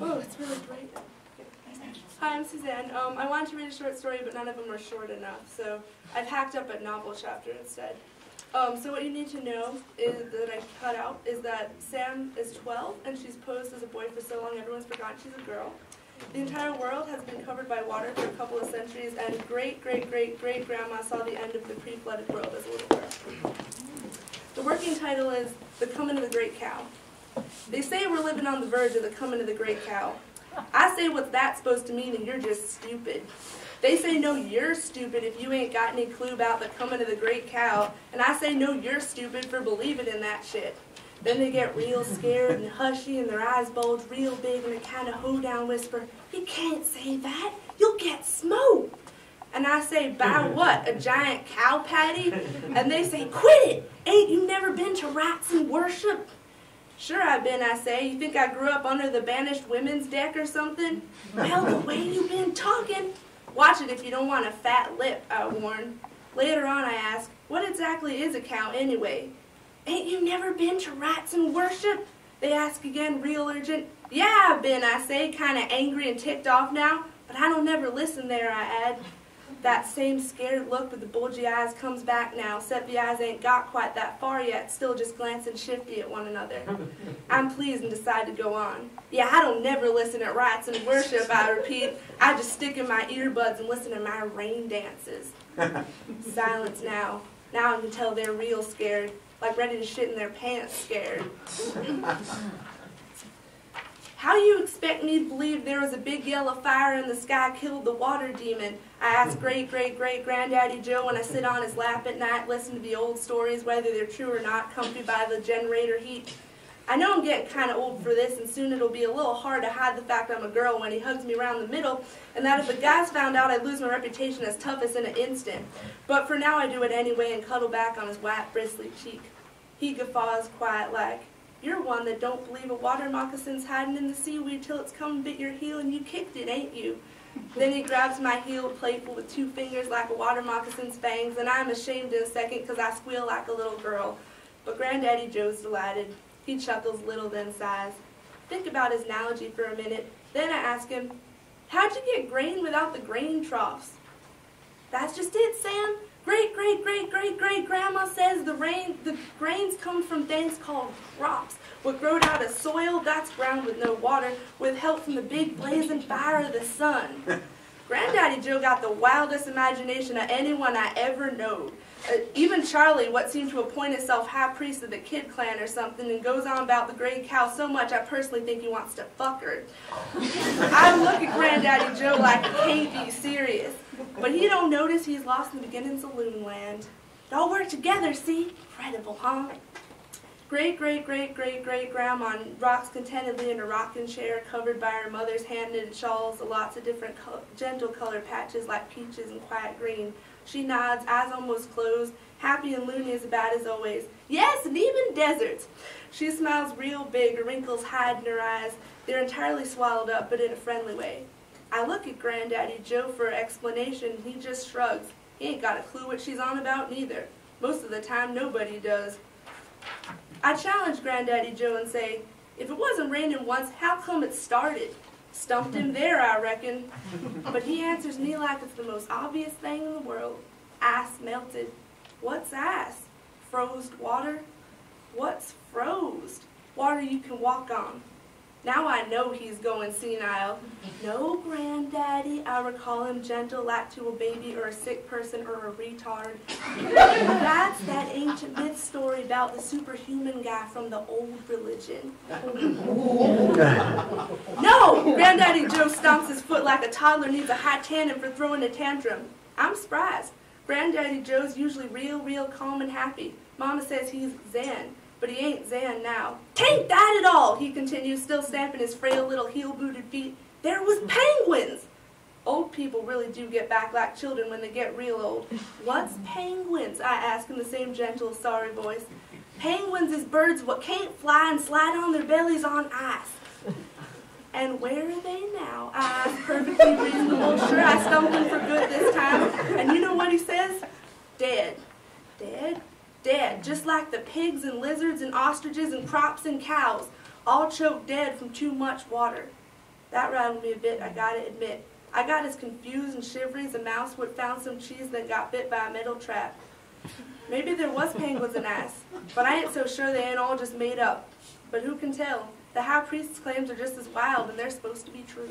Oh, it's really bright. Hi, I'm Suzanne. I wanted to read a short story, but none of them were short enough, so I've hacked up a novel chapter instead. So what you need to know is that I cut out is that Sam is 12, and she's posed as a boy for so long everyone's forgotten she's a girl. The entire world has been covered by water for a couple of centuries, and great-great-great-great-grandma saw the end of the pre-flooded world as a little girl. The working title is The Coming of the Great Cow. They say we're living on the verge of the coming of the great cow. I say what's that supposed to mean, and you're just stupid. They say no, you're stupid if you ain't got any clue about the coming of the great cow, and I say no, you're stupid for believing in that shit. Then they get real scared and hushy, and their eyes bulge real big in a kind of hoedown whisper, "You can't say that, you'll get smoked." And I say, "By what, a giant cow patty?" And they say, "Quit it! Ain't you never been to rats and worship?" "Sure I've been," I say. "You think I grew up under the banished women's deck or something?" "Well, the way you've been talking." "Watch it if you don't want a fat lip," I warn. Later on I ask, "What exactly is a cow anyway?" "Ain't you never been to rats and worship?" They ask again, real urgent. "Yeah, I've been," I say, kind of angry and ticked off now. "But I don't never listen there," I add. That same scared look with the bulgy eyes comes back now, except the eyes ain't got quite that far yet, still just glancing shifty at one another. I'm pleased and decide to go on. "Yeah, I don't never listen at rats and worship," I repeat. "I just stick in my earbuds and listen to my rain dances." Silence now. Now I can tell they're real scared, like ready to shit in their pants scared. "How do you expect me to believe there was a big yellow fire in the sky killed the water demon?" I ask great-great-great-granddaddy Joe when I sit on his lap at night, listen to the old stories, whether they're true or not, comfy by the generator heat. I know I'm getting kind of old for this, and soon it'll be a little hard to hide the fact I'm a girl when he hugs me around the middle, and that if the guys found out I'd lose my reputation as toughest in an instant. But for now I do it anyway and cuddle back on his white, bristly cheek. He guffaws quiet like, "You're one that don't believe a water moccasin's hiding in the seaweed till it's come and bit your heel and you kicked it, ain't you?" Then he grabs my heel playful with 2 fingers like a water moccasin's fangs, and I'm ashamed in a second because I squeal like a little girl. But Granddaddy Joe's delighted. He chuckles little then sighs. Think about his analogy for a minute. Then I ask him, "How'd you get grain without the grain troughs?" "That's just it, Sam. Great-great-great-great-great-grandma says the grains come from things called crops. What growed out of soil, that's ground with no water, with help from the big blazing fire of the sun." Granddaddy Joe got the wildest imagination of anyone I ever knowed. Even Charlie, what seemed to appoint himself high priest of the Kid Clan or something, and goes on about the gray cow so much I personally think he wants to fuck her. I look at Granddaddy Joe like he can't be serious, but he don't notice he's lost in the beginnings of loon land. It all work together, see? Incredible, huh? Great-great-great-great-great-grandma rocks contentedly in a rocking chair covered by her mother's hand-knitted shawls, lots of different gentle color patches like peaches and quiet green. She nods, eyes almost closed, happy and loony as bad as always. "Yes, and even deserts." She smiles real big, her wrinkles hide in her eyes. They're entirely swallowed up, but in a friendly way. I look at Granddaddy Joe for an explanation, and he just shrugs. He ain't got a clue what she's on about neither. Most of the time, nobody does. I challenge Granddaddy Joe and say, "If it wasn't raining once, how come it started?" Stumped him there, I reckon. But he answers me like it's the most obvious thing in the world. Ice melted. What's ice? Froze water? What's froze? Water you can walk on. Now I know he's going senile. "No, Granddaddy," I recall him gentle like to a baby or a sick person or a retard. "That's that ancient myth story about the superhuman guy from the old religion." "No!" Granddaddy Joe stomps his foot like a toddler needs a high tannin for throwing a tantrum. I'm surprised. Granddaddy Joe's usually real calm and happy. Mama says he's zen. But he ain't zen now. "'Tain't that at all," he continues, still stamping his frail little heel-booted feet. "There was penguins." Old people really do get back like children when they get real old. "What's penguins?" I ask in the same gentle, sorry voice. "Penguins is birds what can't fly and slide on their bellies on ice." "And where are they now?" I ask, perfectly reasonable, sure I stumped him for good this time. And you know what he says? "Dead." "Dead?" "Dead, just like the pigs and lizards and ostriches and crops and cows. all choked dead from too much water. That rattled me a bit, I gotta admit. I got as confused and shivery as a mouse would found some cheese that got bit by a metal trap. Maybe there was penguins and ice, but I ain't so sure they ain't all just made up. But who can tell? The high priest's claims are just as wild, and they're supposed to be true.